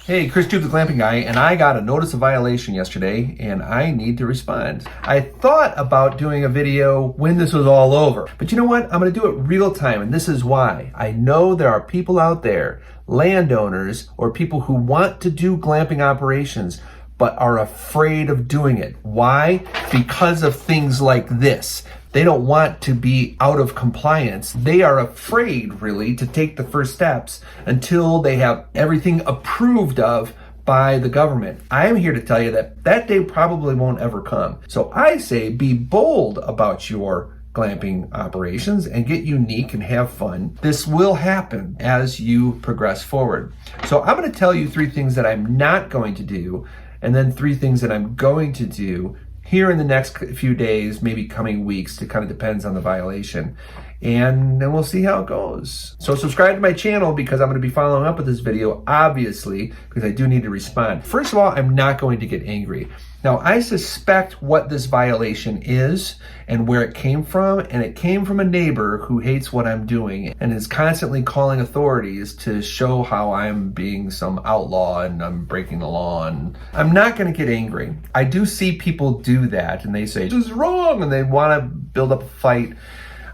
Hey, Chris Jeub, the Glamping guy, and I got a notice of violation yesterday, and I need to respond. I thought about doing a video when this was all over, but you know what? I'm going to do it real time, and this is why. I know there are people out there, landowners, or people who want to do glamping operations, but are afraid of doing it. Why? Because of things like this. They don't want to be out of compliance. They are afraid, really, to take the first steps until they have everything approved of by the government. I am here to tell you that that day probably won't ever come. So I say be bold about your glamping operations and get unique and have fun. This will happen as you progress forward. So I'm going to tell you 3 things that I'm not going to do, and then 3 things that I'm going to do here in the next few days, maybe coming weeks. It kind of depends on the violation. And then we'll see how it goes. So subscribe to my channel because I'm going to be following up with this video, obviously, because I do need to respond. First of all, I'm not going to get angry. Now, I suspect what this violation is and where it came from, and it came from a neighbor who hates what I'm doing and is constantly calling authorities to show how I'm being some outlaw and I'm breaking the law. And I'm not going to get angry. I do see people do that and they say, this is wrong, and they want to build up a fight.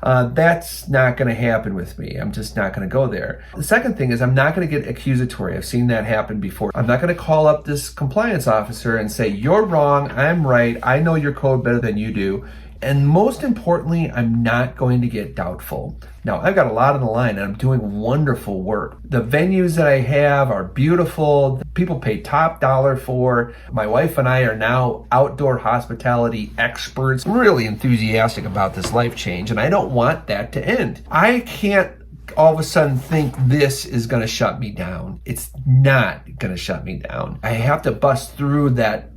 That's not going to happen with me. I'm just not going to go there. The second thing is I'm not going to get accusatory. I've seen that happen before. I'm not going to call up this compliance officer and say, you're wrong, I'm right, I know your code better than you do. And most importantly, I'm not going to get doubtful. Now, I've got a lot on the line and I'm doing wonderful work. The venues that I have are beautiful. People pay top dollar for. My wife and I are now outdoor hospitality experts. I'm really enthusiastic about this life change, and I don't want that to end. I can't all of a sudden think this is going to shut me down. It's not going to shut me down. I have to bust through that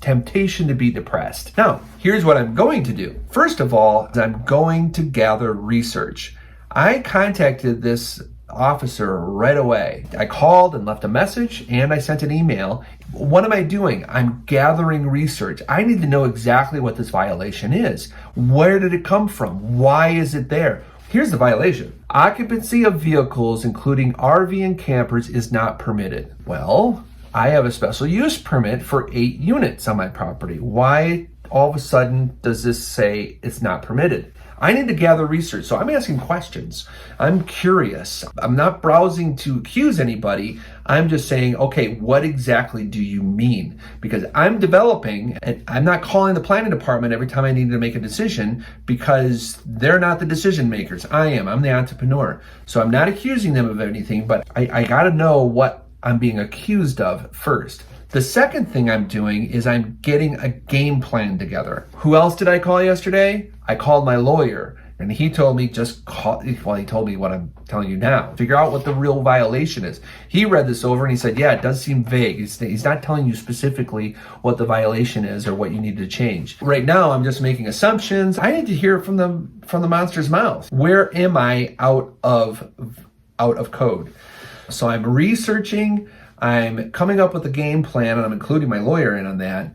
temptation to be depressed. Now, here's what I'm going to do. First of all, I'm going to gather research. I contacted this officer right away. I called and left a message and I sent an email. What am I doing? I'm gathering research. I need to know exactly what this violation is. Where did it come from? Why is it there? Here's the violation. Occupancy of vehicles, including RV and campers, is not permitted. Well, I have a special use permit for 8 units on my property. Why all of a sudden does this say it's not permitted? I need to gather research, so I'm asking questions. I'm curious. I'm not browsing to accuse anybody. I'm just saying, okay, what exactly do you mean? Because I'm developing, and I'm not calling the planning department every time I need to make a decision because they're not the decision makers. I am. I'm the entrepreneur. So I'm not accusing them of anything, but I gotta know what I'm being accused of first. The second thing I'm doing is I'm getting a game plan together. Who else did I call yesterday? I called my lawyer, and he told me he told me what I'm telling you now. Figure out what the real violation is. He read this over and he said, yeah, it does seem vague. He's not telling you specifically what the violation is or what you need to change. Right now, I'm just making assumptions. I need to hear from the monster's mouth. Where am I out of code? So I'm researching, I'm coming up with a game plan, and I'm including my lawyer in on that.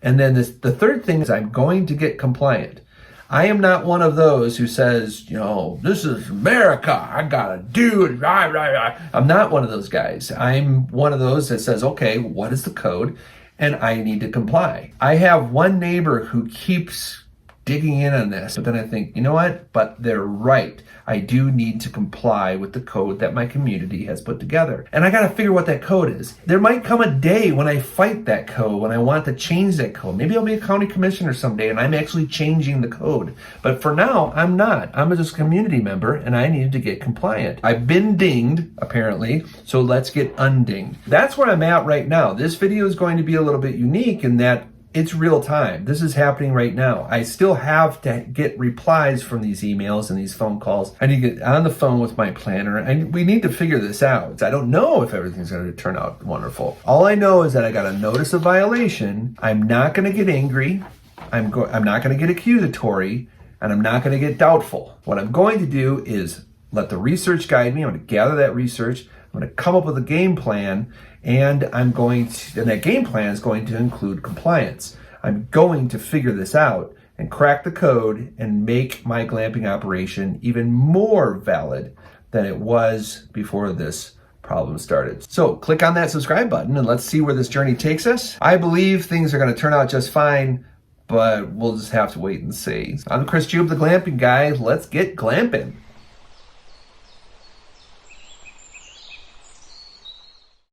And then the third thing is I'm going to get compliant. I am not one of those who says, this is America, I gotta do it. I'm not one of those guys. I'm one of those that says, okay, what is the code? And I need to comply. I have one neighbor who keeps digging in on this, but then I think, you know what? But they're right. I do need to comply with the code that my community has put together. And I gotta figure what that code is. There might come a day when I fight that code, when I want to change that code. Maybe I'll be a county commissioner someday and I'm actually changing the code. But for now, I'm not. I'm just a community member and I need to get compliant. I've been dinged, apparently, so let's get undinged. That's where I'm at right now. This video is going to be a little bit unique in that it's real time. This is happening right now. I still have to get replies from these emails and these phone calls. I need to get on the phone with my planner, and we need to figure this out. I don't know if everything's going to turn out wonderful. All I know is that I got a notice of violation. I'm not going to get angry. I'm not going to get accusatory, and I'm not going to get doubtful. What I'm going to do is let the research guide me. I'm going to gather that research. I'm going to come up with a game plan, and that game plan is going to include compliance. I'm going to figure this out and crack the code and make my glamping operation even more valid than it was before this problem started. So click on that subscribe button and let's see where this journey takes us. I believe things are going to turn out just fine, but we'll just have to wait and see. I'm Jeub, the glamping guy. Let's get glamping.